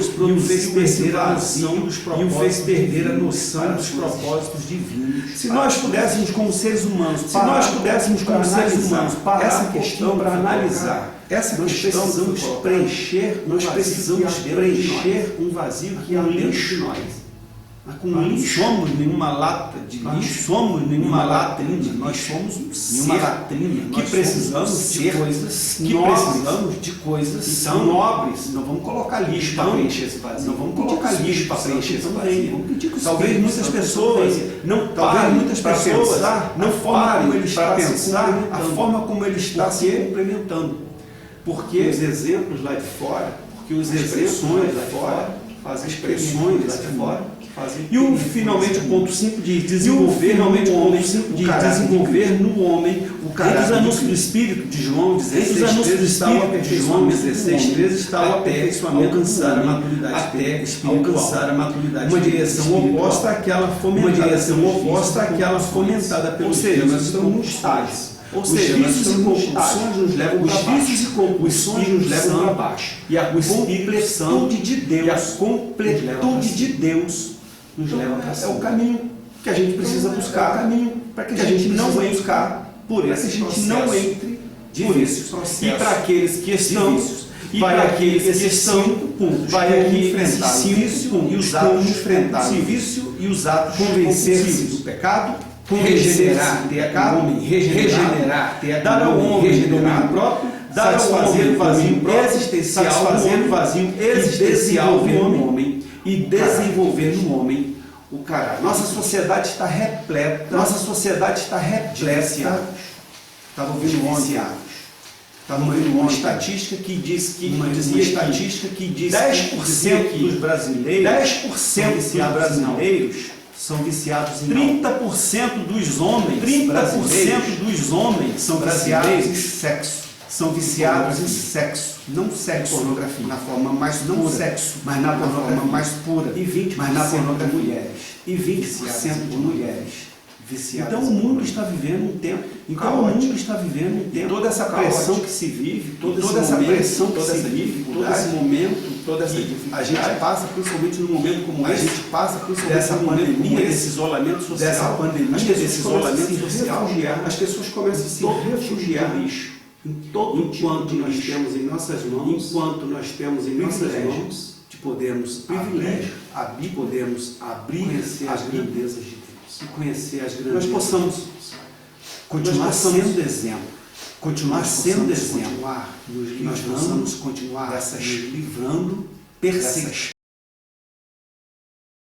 Speaker 2: e o fez perder a noção dos propósitos divinos. Se nós pudéssemos, como seres humanos, parar essa questão para analisar, precisamos preencher um vazio que há dentro de nós. Não somos nenhuma lata de lixo, nós somos um ser que precisamos de coisas nobres. Não vamos colocar lixo para preencher esse vazio. Talvez muitas pessoas não parem para pensar a forma como ele está se complementando. Porque os exemplos lá de fora, fazem expressões lá de fora. E finalmente o ponto 5 diz desenvolver no homem o caráter. Entre os anúncios do Espírito de João 16:13 está o aperfeiçoamento, alcançar a maturidade. Uma direção oposta àquela fomentada pelo Espírito. Ou seja, nós estamos num estágio. Os vícios e compulsões nos levam para baixo. E a completude de Deus nos leva para cima. É o caminho que a gente precisa buscar, para que a gente não buscar por esse não entre de vícios. E para aqueles que estão, vai aqueles que estão, vai aqui enfrentar o vício e os atos convencer-se do pecado, regenerar, dar ao homem domínio próprio, satisfazer o vazio existencial do homem e desenvolver no homem o caráter. Nossa sociedade está repleta. Estava ouvindo uma estatística que diz que 10% dos brasileiros são viciados em 30% dos homens são viciados em sexo. São viciados em sexo, não sexo, pornografia, na forma mais pura, sexo, mas na forma mais pura, e 20% de mulheres, de mulheres viciadas. Então o mundo está vivendo um tempo, toda essa pressão que se vive, toda essa pressão que se vive, todo esse momento, toda essa dificuldade, a gente passa principalmente num momento como esse, dessa pandemia, desse isolamento social, as pessoas começam a se refugiar no lixo. enquanto nós temos em nossas mãos de podermos abrir conhecer as grandezas de Deus e conhecer as grandezas. Nós possamos continuar sendo exemplo, nós possamos continuar nos livrando